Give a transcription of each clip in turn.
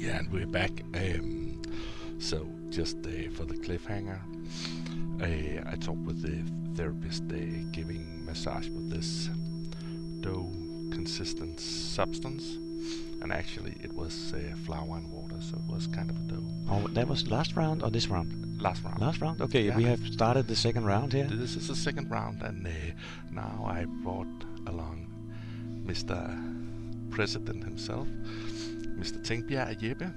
Yeah, and we're back. So just for the cliffhanger, I talked with the therapist giving massage with this dough consistent substance, and actually it was flour and water, so it was kind of a dough. Oh, that was last round or this round? Last round. Last round? Okay, Yeah. we have started the second round here. This is the second round, and now I brought along Mr. President himself, Mr. Tingbjerg Jeppe,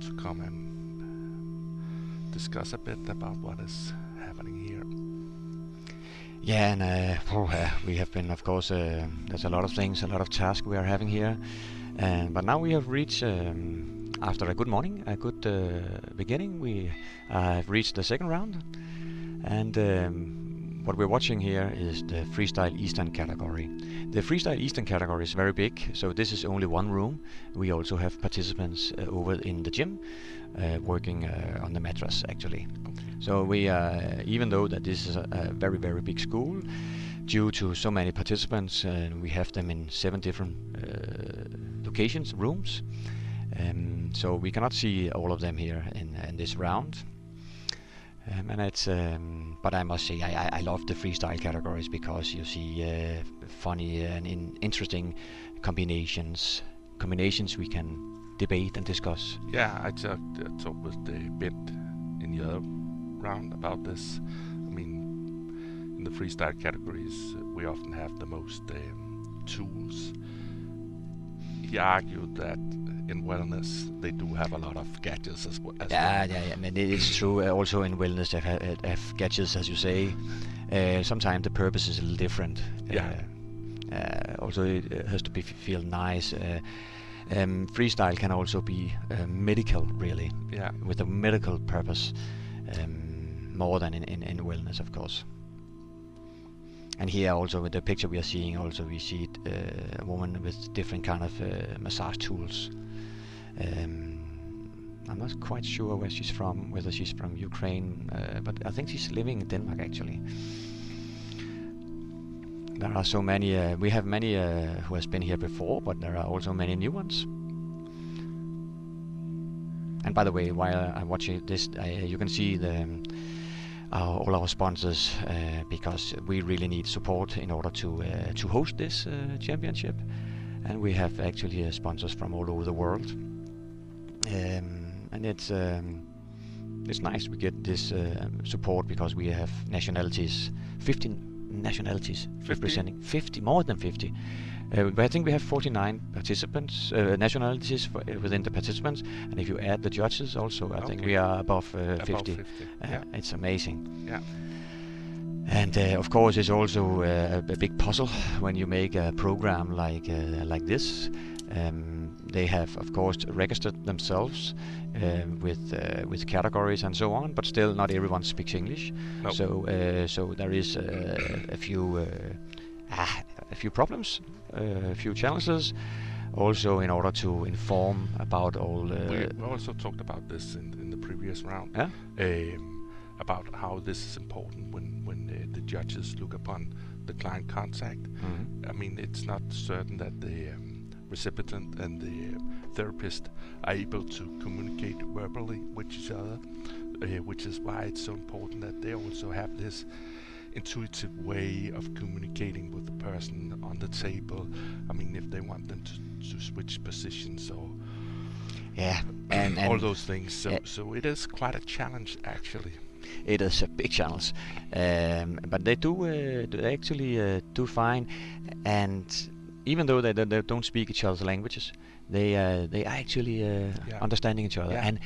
to come and discuss a bit about what is happening here. Yeah, and we have been, of course, there's a lot of things, a lot of tasks we are having here, but now we have reached, after a good morning, a good beginning, we have reached the second round, and what we're watching here is the Freestyle Eastern category. The Freestyle Eastern category is very big, so this is only one room. We also have participants over in the gym working on the mattress actually. So we, even though that this is a very, very big school, due to so many participants, we have them in 7 different locations, rooms. So we cannot see all of them here in this round. And it's, but I must say I love the freestyle categories because you see funny and interesting combinations we can debate and discuss. Yeah, I talked with the bit in the other round about this. I mean, in the freestyle categories, we often have the most tools. He argued that in wellness they do have a lot of gadgets as well. Yeah. I mean, it's true. Also in wellness, they have gadgets, as you say. Sometimes the purpose is a little different. Yeah. Also, it has to feel nice. Freestyle can also be medical, really. Yeah. With a medical purpose, more than in wellness, of course. And here also with the picture we are seeing, also we see a woman with different kind of massage tools. I'm not quite sure where she's from, whether she's from Ukraine, but I think she's living in Denmark actually. There are so many, we have many who has been here before, but there are also many new ones. And by the way, while I'm watching this, you can see all our sponsors, because we really need support in order to host this championship, and we have actually sponsors from all over the world, and it's nice we get this support because we have nationalities, 15 nationalities 50? representing 50, more than 50. But I think we have 49 participants, nationalities within the participants, and if you add the judges also, I think we are above 50. Yeah. It's amazing. Yeah. And of course, it's also a big puzzle when you make a program like this. They have, of course, registered themselves with categories and so on, but still not everyone speaks English. Nope. So there is a few problems, a few challenges, also in order to inform about all. We also talked about this in the previous round. Yeah? About how this is important when the judges look upon the client contact. Mm-hmm. I mean, it's not certain that the recipient and the therapist are able to communicate verbally with each other, which is why it's so important that they also have this intuitive way of communicating with the person on the table. I mean, if they want them to switch positions or and all those things. So it is quite a challenge actually. It is a big challenge, but they actually do fine, and even though they don't speak each other's languages, they are actually understanding each other, and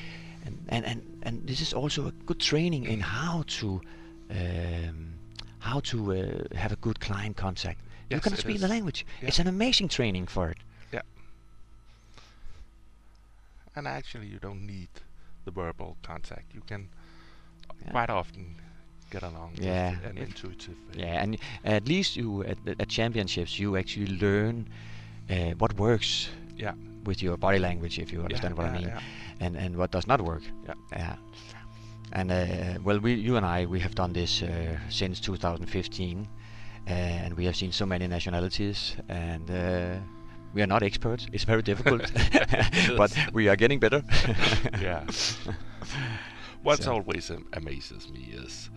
this is also a good training in how to have a good client contact. Yes, you cannot speak the language. Yeah. It's an amazing training for it. Yeah. And actually, you don't need the verbal contact. You can quite often get along with an intuitive. And at least you at championships you actually learn what works with your body language, if you understand what I mean, and what does not work. And you and I, we have done this since 2015, and we have seen so many nationalities, and we are not experts. It's very difficult, but we are getting better. Yeah. What So- always amazes me is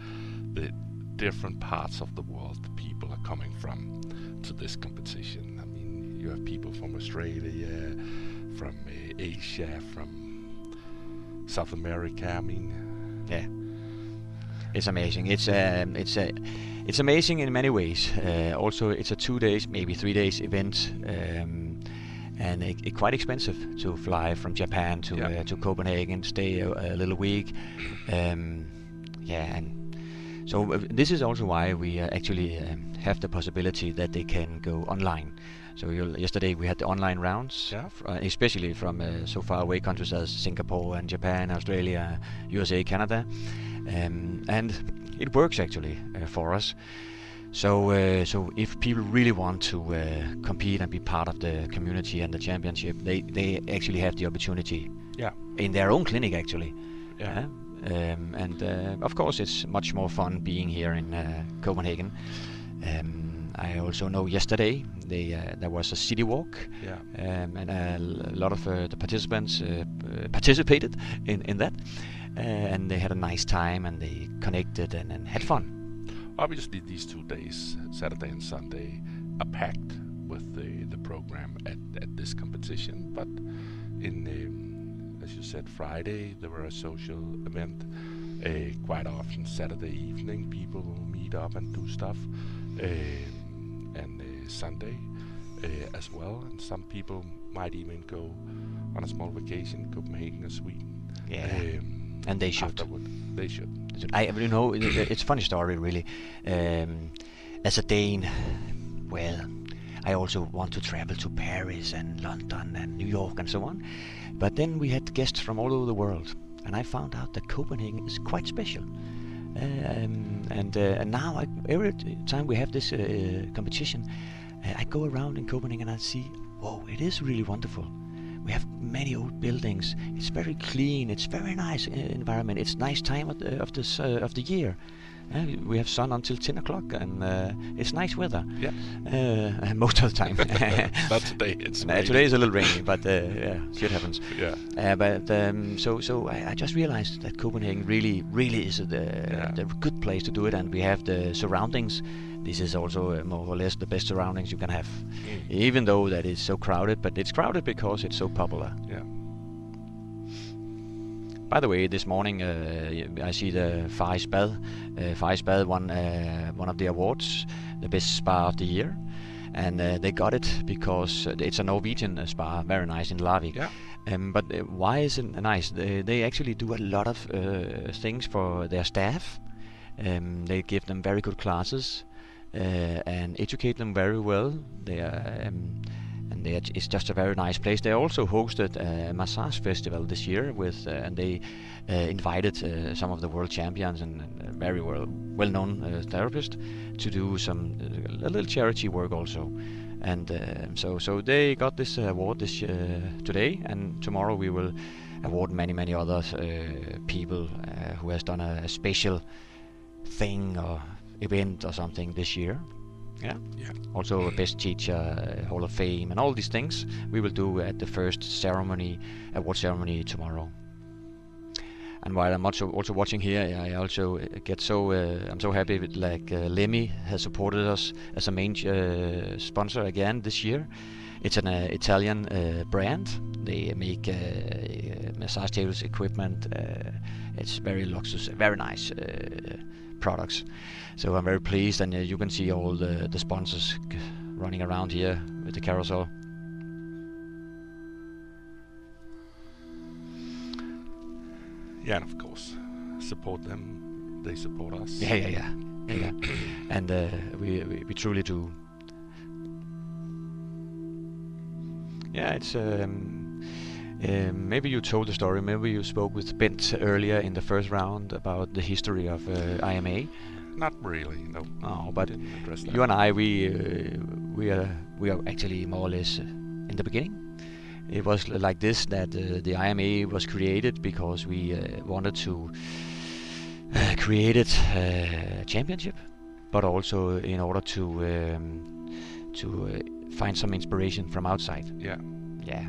the different parts of the world the people are coming from to this competition. I mean, you have people from Australia, from Asia, from South America. I mean, Yeah, it's amazing. It's amazing in many ways. Also, it's a 2 days, maybe 3 days event, and it quite expensive to fly from Japan to Copenhagen, stay a little week. Yeah, and so this is also why we actually have the possibility that they can go online. So yesterday we had the online rounds, Yeah. especially from so far away countries as Singapore and Japan, Australia, USA, Canada, and it works actually for us. So if people really want to compete and be part of the community and the championship, they actually have the opportunity yeah, in their own clinic actually. yeah, And of course it's much more fun being here in Copenhagen. I also know yesterday there was a city walk, yeah. and a lot of the participants participated in that, and they had a nice time and they connected and had fun. Obviously, these 2 days, Saturday and Sunday, are packed with the program at this competition. But in, as you said, Friday there were a social event. Quite often Saturday evening, people will meet up and do stuff, and Sunday as well. And some people might even go on a small vacation in Copenhagen or Sweden. Yeah, and they should. Afterward. They should. It's a funny story really. As a Dane, well, I also want to travel to Paris and London and New York and so on. But then we had guests from all over the world, and I found out that Copenhagen is quite special. And now every time we have this competition, I go around in Copenhagen and I see, whoa, it is really wonderful. We have many old buildings. It's very clean. It's very nice environment. It's nice time of the year. We have sun until 10 o'clock, and it's nice weather. Yeah. Most of the time. Not today. It's Today is a little rainy, but yeah, shit happens. Yeah. But so I just realized that Copenhagen really is the good place to do it, and we have the surroundings. This is also more or less the best surroundings you can have, even though that is so crowded. But it's crowded because it's so popular. Yeah. By the way, this morning I see the Farris Bad. Farris Bad won one of the awards, the best spa of the year, and they got it because it's a Norwegian spa, very nice in Larvik. Yeah. But why is it nice? They actually do a lot of things for their staff. They give them very good classes and educate them very well. It's just a very nice place. They also hosted a massage festival this year and they invited some of the world champions and very well-known therapists to do a little charity work also. And so they got this award today, and tomorrow we will award many other people who has done a special thing or event or something this year. Yeah. Also a best teacher, Hall of Fame, and all these things we will do at the first award ceremony tomorrow. And while I'm also watching here, I also get I'm so happy with Lemmy has supported us as a main sponsor again this year. It's an Italian brand. They make massage tables, equipment. It's very luxurious, very nice products. So I'm very pleased, and you can see all the sponsors running around here with the carousel. Yeah, and of course, support them. They support us. Yeah. And we truly do. Yeah, it's maybe you told the story. Maybe you spoke with Bent earlier in the first round about the history of IMA. Not really, no. No, but Didn't address that. you and I, we are actually more or less in the beginning. It was like this, that the IMA was created because we wanted to create a championship, but also in order find some inspiration from outside. Yeah. Yeah,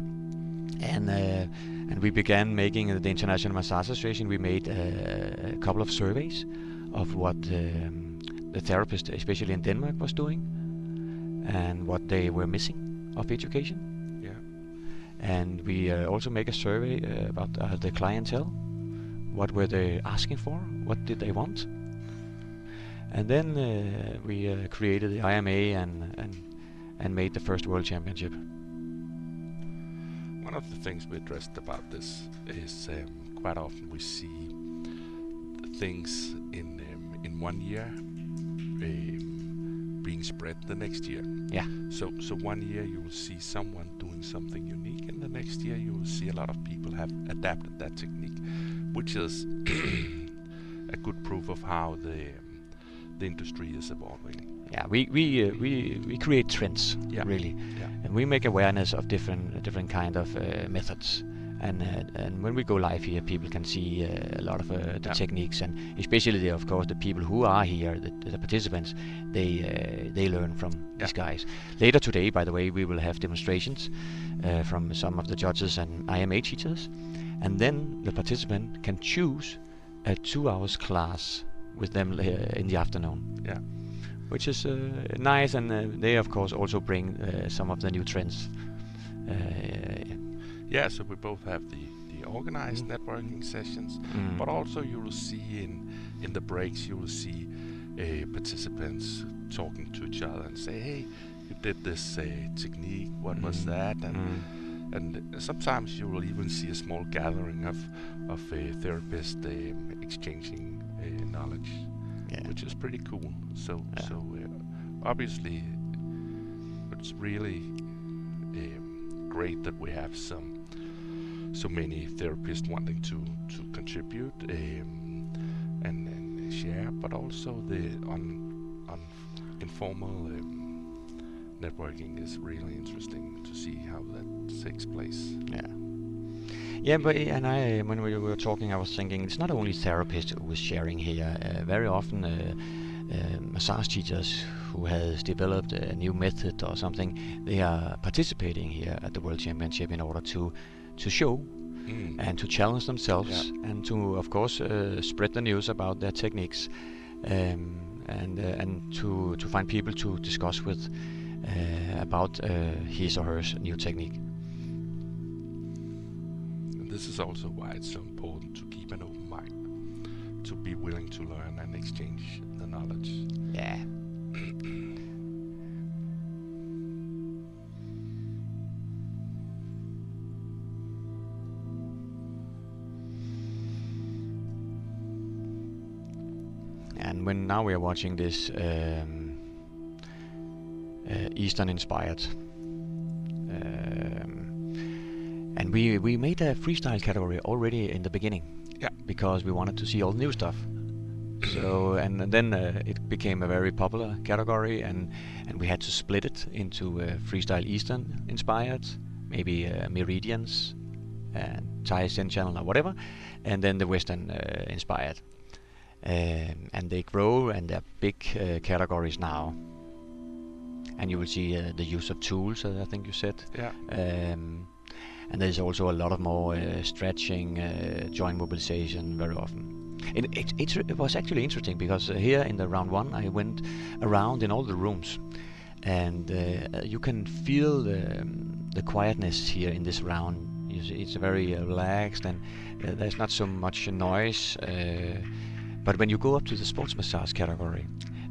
and we began making the International Massage Association. We made a couple of surveys of what the therapists, especially in Denmark, was doing, and what they were missing of education. Yeah. And we also make a survey about the clientele. What were they asking for? What did they want? And then we created the IMA and made the first World Championship. One of the things we addressed about this is quite often we see things in 1 year being spread the next year. Yeah. So 1 year you will see someone doing something unique, and the next year you will see a lot of people have adapted that technique, which is a good proof of how the industry is evolving. Yeah, we create trends, Yeah. really, Yeah. and we make awareness of different kind of methods. And when we go live here, people can see a lot of the Yeah. techniques, and especially of course the people who are here, the participants, they learn from these guys. Later today, by the way, we will have demonstrations from some of the judges and IMA teachers, and then the participant can choose a 2 hours class with them in the afternoon. Yeah. Which is nice, and they of course also bring some of the new trends. Yeah, so we both have the organized networking sessions, but also you will see in the breaks, you will see participants talking to each other and say, hey, you did this technique, what was that? And sometimes you will even see a small gathering of therapists exchanging knowledge, which is pretty cool. So obviously it's really great that we have so many therapists wanting to contribute and share, but also the informal networking is really interesting to see how that takes place. Yeah, but when we were talking, I was thinking it's not only therapists who is sharing here. Very often, massage teachers who has developed a new method or something, they are participating here at the World Championship in order to show and to challenge themselves, and to, of course, spread the news about their techniques, and to find people to discuss with about his or her new technique. And this is also why it's so important to keep an open mind, to be willing to learn and exchange the knowledge. Yeah. And when now we are watching this Eastern inspired, and we made a freestyle category already in the beginning, because we wanted to see all the new stuff. So and then it became a very popular category, and we had to split it into freestyle Eastern inspired, maybe Meridians and Thai Zen Channel or whatever, and then the Western inspired. And they grow, and they're big categories now. And you will see the use of tools, I think you said. Yeah. And there's also a lot of more stretching, joint mobilization very often. It was actually interesting because here in the round one, I went around in all the rooms, and you can feel the quietness here in this round. You see, it's very relaxed, and there's not so much noise. But when you go up to the sports massage category,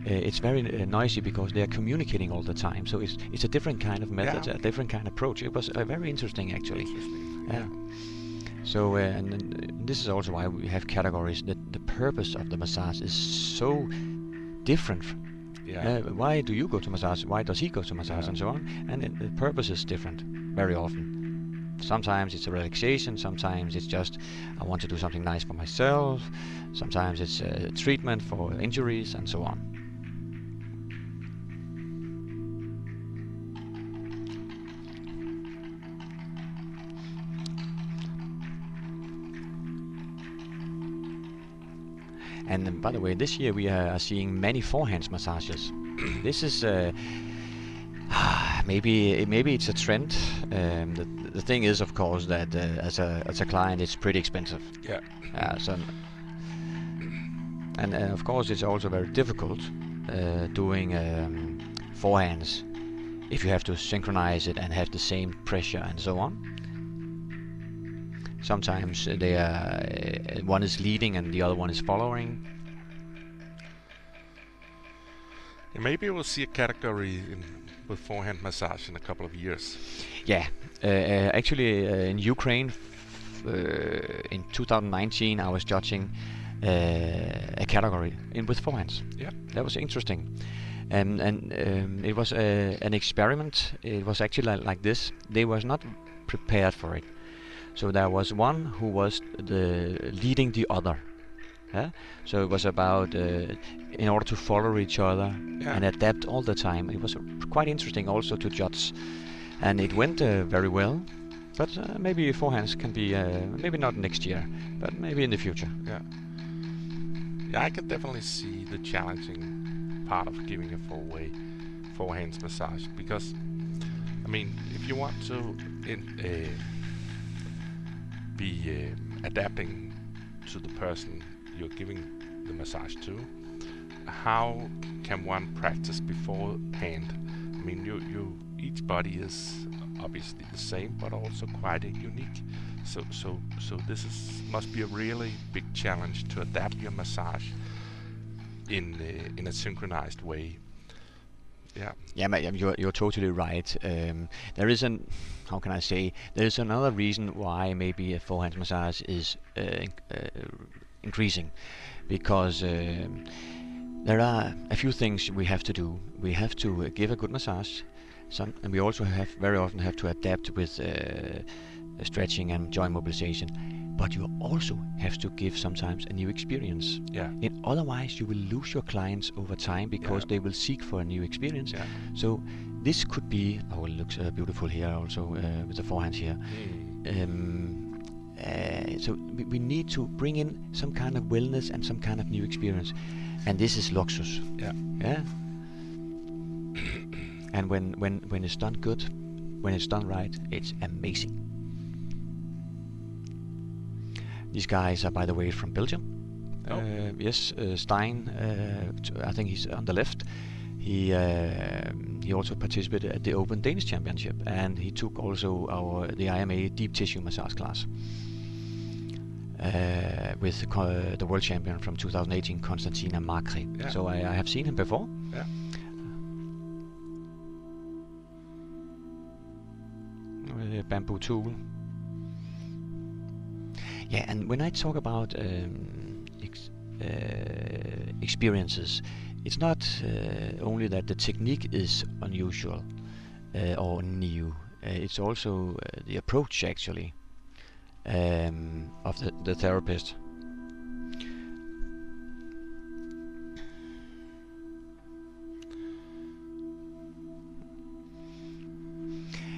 it's very noisy because they are communicating all the time. So it's a different kind of method, a different kind of approach. It was very interesting, actually. Interesting. Yeah. So and this is also why we have categories. That the purpose of the massage is so different. Yeah. Why do you go to massage? Why does he go to massage, and so on? And the purpose is different very often. Sometimes it's a relaxation, sometimes it's just I want to do something nice for myself, sometimes it's a treatment for injuries, and so on. And by the way, this year we are seeing many forehands massages. This is Maybe it's a trend. The thing is, of course, that as a client, it's pretty expensive. Yeah. So and of course, it's also very difficult doing forehands if you have to synchronize it and have the same pressure and so on. Sometimes they are one is leading and the other one is following. And maybe we'll see a category with forehand massage in a couple of years. Yeah, actually in Ukraine in 2019 I was judging a category with forehands. Yeah. That was interesting. And it was an experiment. It was actually like this. They was not prepared for it. So there was one who was leading the other. So it was about in order to follow each other and adapt all the time. It was quite interesting also to judge, and it went very well. But maybe forehands can be maybe not next year, but maybe in the future. Yeah. Yeah, I can definitely see the challenging part of giving a forehands massage, because I mean, if you want to be adapting to the person you're giving the massage to, how can one practice beforehand? I mean, you each body is obviously the same, but also quite unique. So this must be a really big challenge to adapt your massage in a synchronized way. Yeah. Yeah, you're totally right. There is how can I say? There is another reason why maybe a forehand massage is increasing, because there are a few things we have to do. We have to give a good massage, and we also very often have to adapt with stretching and joint mobilization. But you also have to give sometimes a new experience. Yeah. Otherwise, you will lose your clients over time because they will seek for a new experience. Yeah. So this could be. Oh, it looks beautiful here also with the forehands here. So we need to bring in some kind of wellness and some kind of new experience, and this is luxus. Yeah. Yeah. And when it's done good, when it's done right, it's amazing. These guys are, by the way, from Belgium. Oh. Yes, Stein. I think he's on the left. He also participated at the Open Danish Championship, and he took also the IMA deep tissue massage class with the world champion from 2018, Constantina Macri. Yeah. So I have seen him before. Yeah. With a bamboo tool. Yeah, and when I talk about experiences, it's not only that the technique is unusual or new. It's also the approach, actually, of the therapist.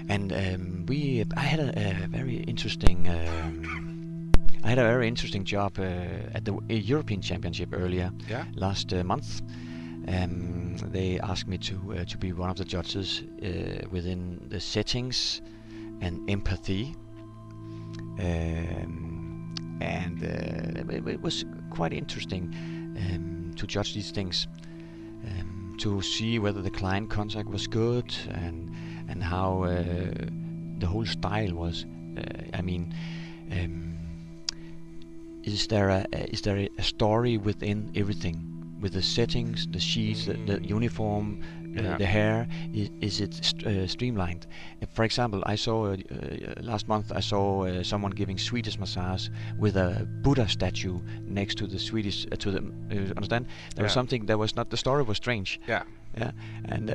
And I had a very interesting. I had a very interesting job at the European Championship earlier last month. They asked me to be one of the judges within the settings and empathy, and it was quite interesting to judge these things, to see whether the client contact was good and how the whole style was. Is there a story within everything, with the settings, the sheets, the uniform, the hair? Is it streamlined? For example, I saw last month someone giving Swedish massage with a Buddha statue next to the Swedish understand? There was something that was not. The story was strange. Yeah. Yeah. And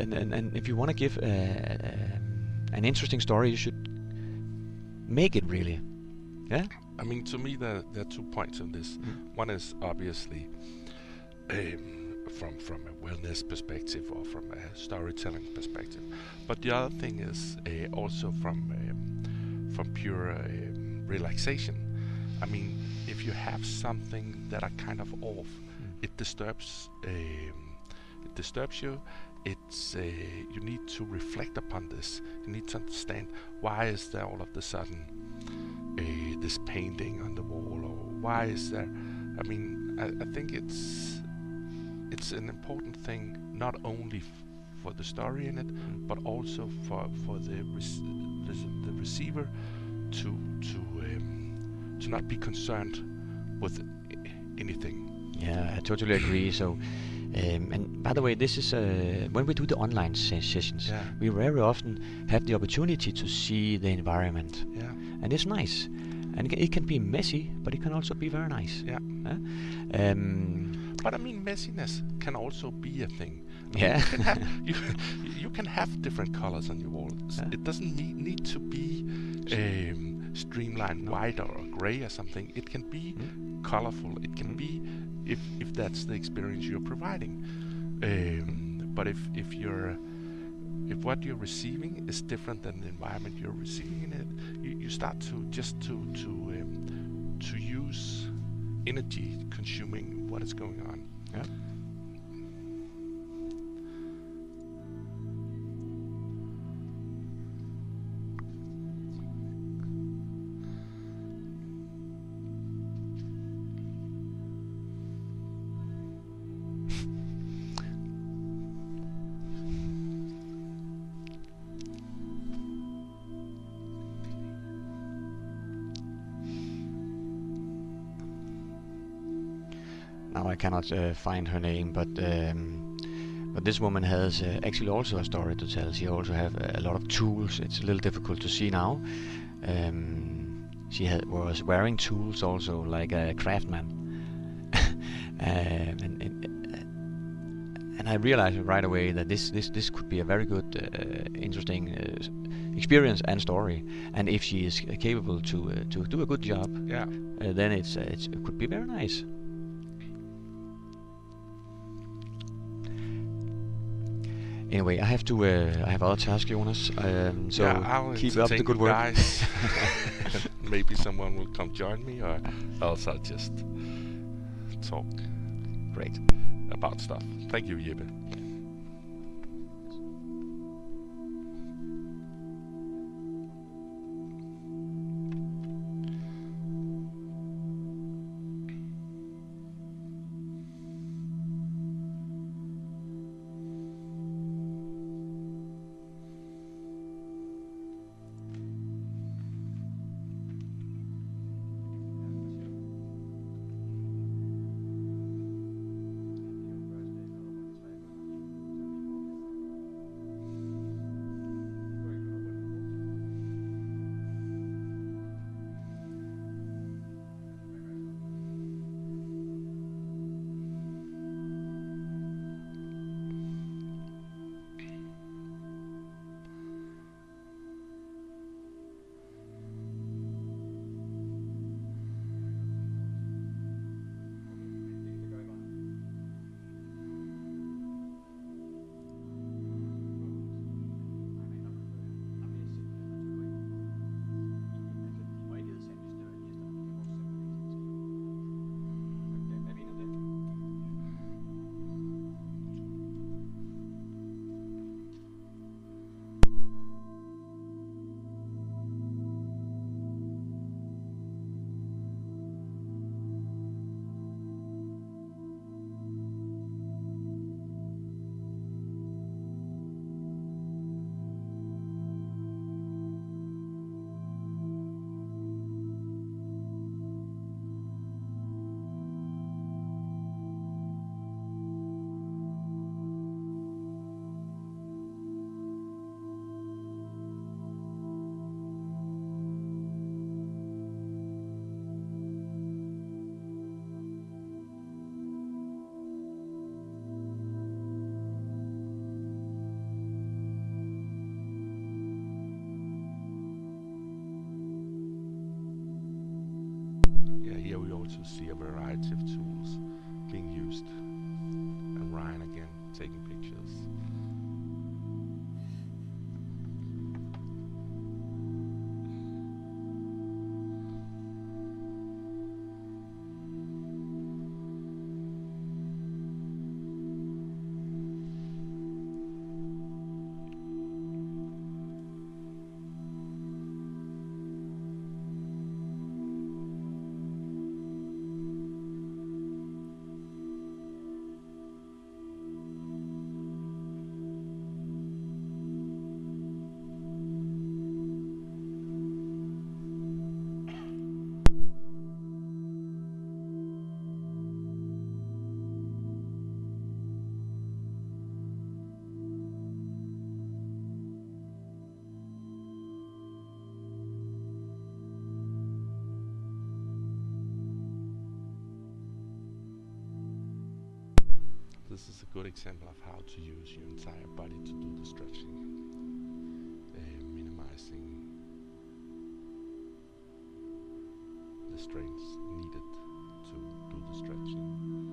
if you want to give an interesting story, you should make it really. Yeah. I mean, to me, there are 2 points in this. One is obviously from a wellness perspective or from a storytelling perspective, but the other thing is also from pure relaxation. I mean, if you have something that are kind of off, it disturbs you. it's you need to reflect upon this. You need to understand why is there all of a sudden this painting on the wall, or why is there? I mean, I think it's an important thing, not only for the story in it, but also for the receiver to not be concerned with anything. Yeah, I totally agree. So, and by the way, this is when we do the online sessions, Yeah. we very often have the opportunity to see the environment, Yeah. and it's nice. And it can be messy, but it can also be very nice. Yeah. But I mean, messiness can also be a thing. I mean, Yeah. you can have you can have different colors on your walls. Yeah. It doesn't need to be streamlined white or grey or something. It can be colorful. It can be if that's the experience you're providing. But if what you're receiving is different than the environment you're receiving in it, you start to just to use energy consuming what is going on. Yeah. Now I cannot find her name, but this woman has actually also a story to tell. She also have a lot of tools. It's a little difficult to see now. She was wearing tools also, like a craftsman. And I realized right away that this could be a very good, interesting experience and story. And if she is capable to do a good job, Yeah. then it could be very nice. Anyway, I have to. I have other tasks, Jonas. So yeah, I'll keep up the entertain good you work. guys. Maybe someone will come join me, or else I'll just talk Great. about stuff. Thank you, Jeppe. Here we also see a variety of tools being used. And Ryan again taking pictures. good example of how to use your entire body to do the stretching, minimizing the strains needed to do the stretching.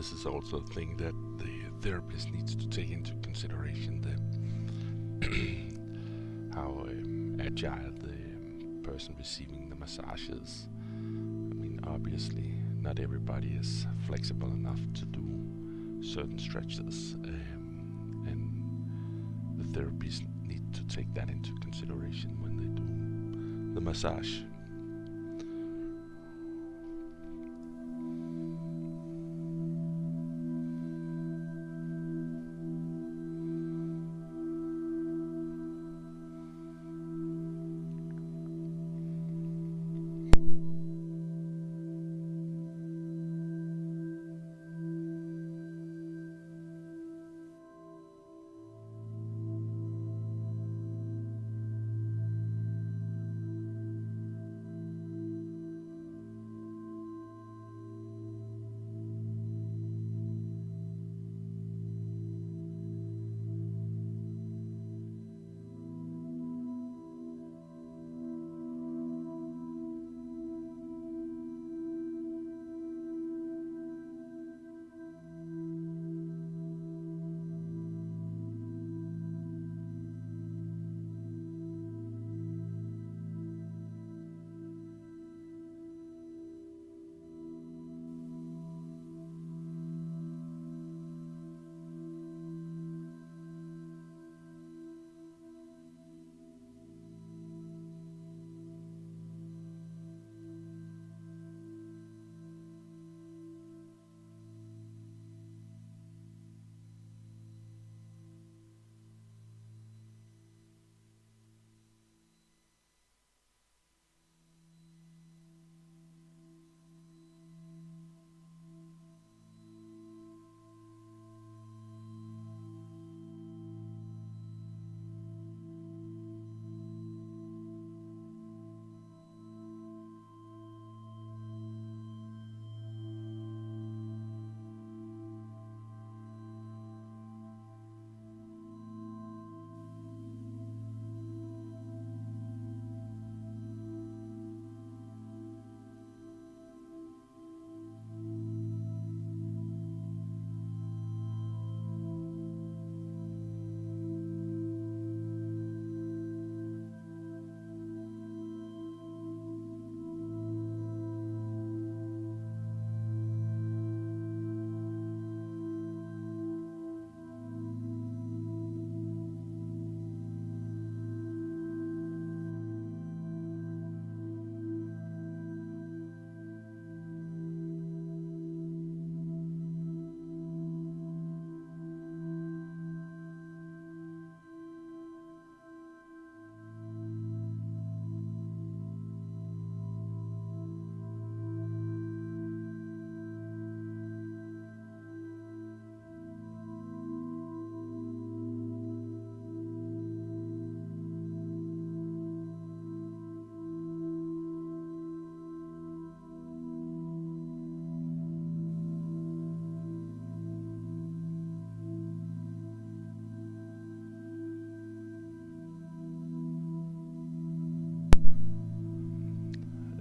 this is also a thing that the therapist needs to take into consideration, the how agile the person receiving the massage is. I mean, obviously, not everybody is flexible enough to do certain stretches, and the therapists need to take that into consideration when they do the massage.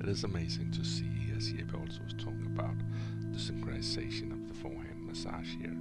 It is amazing to see, as Jeppe also was talking about, the synchronization of the forehand massage here.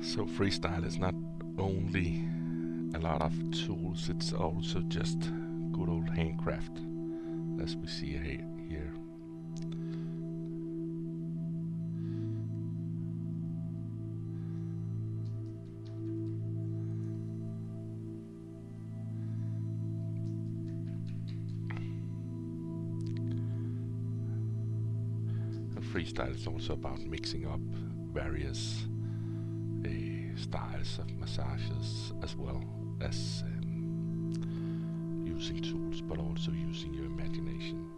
So freestyle is not only a lot of tools, it's also just good old handcraft, as we see here. And freestyle is also about mixing up various styles of massages, as well as using tools, but also using your imagination.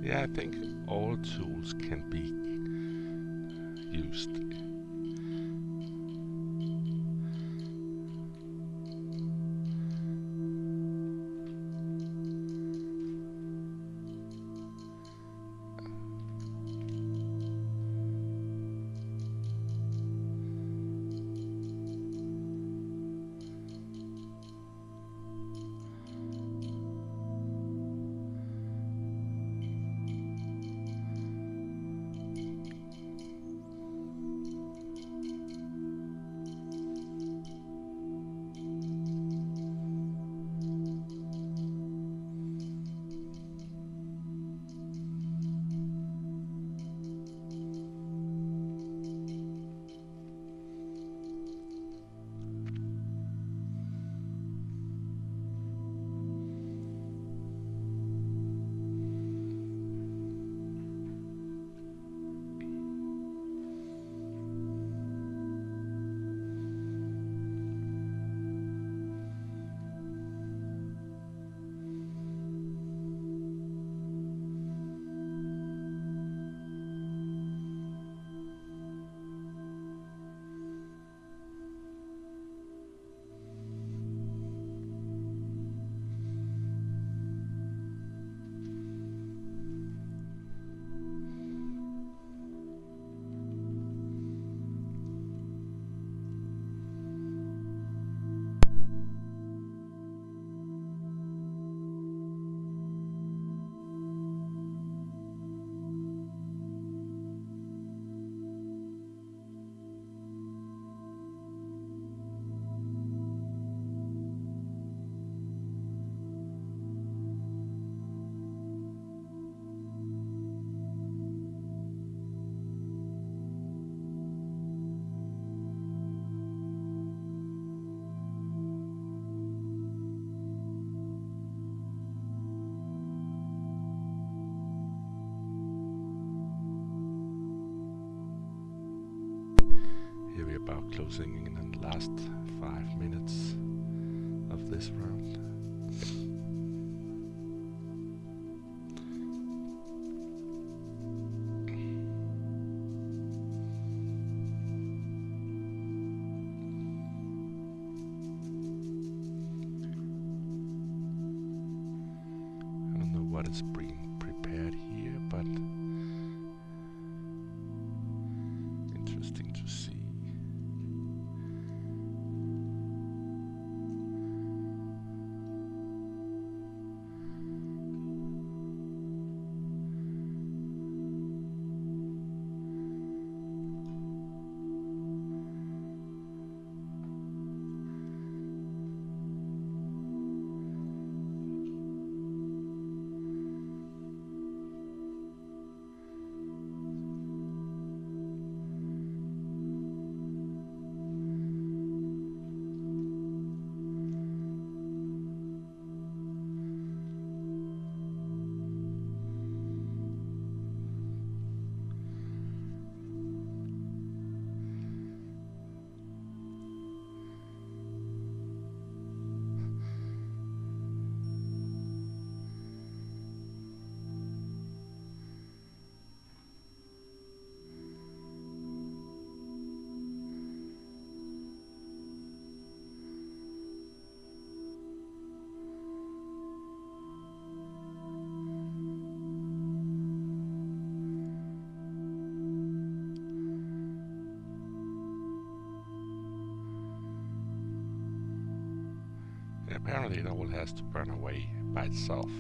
Yeah, I think all tools can be used. maybe about closing in the last 5 minutes of this round. I don't know what is being prepared here, but interesting to see. Apparently it all has to burn away by itself.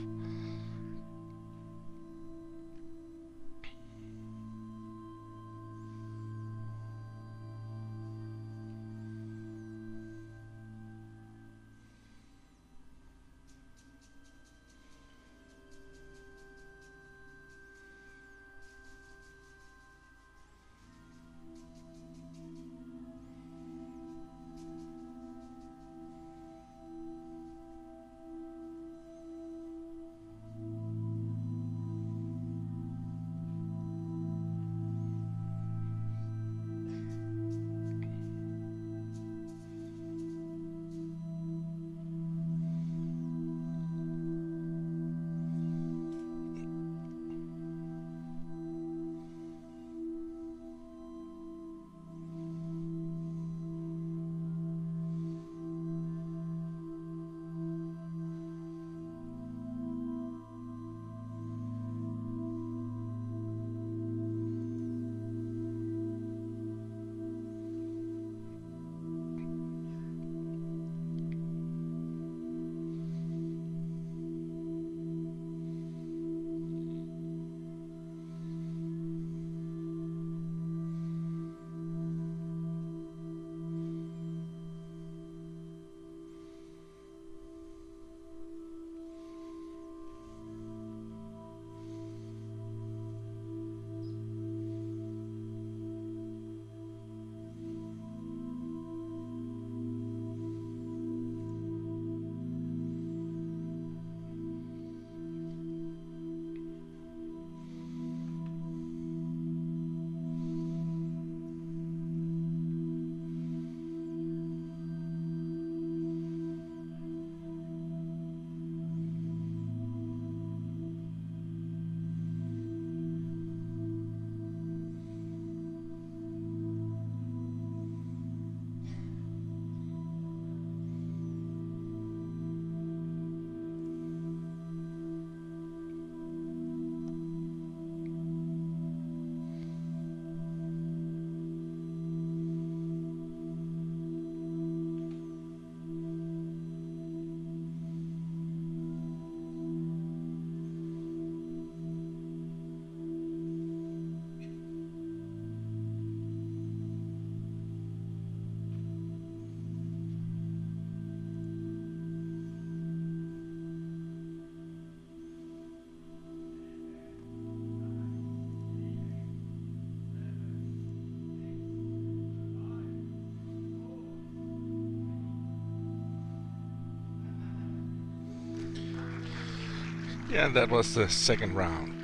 Yeah, that was the second round.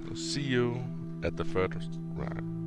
So see you at the first round.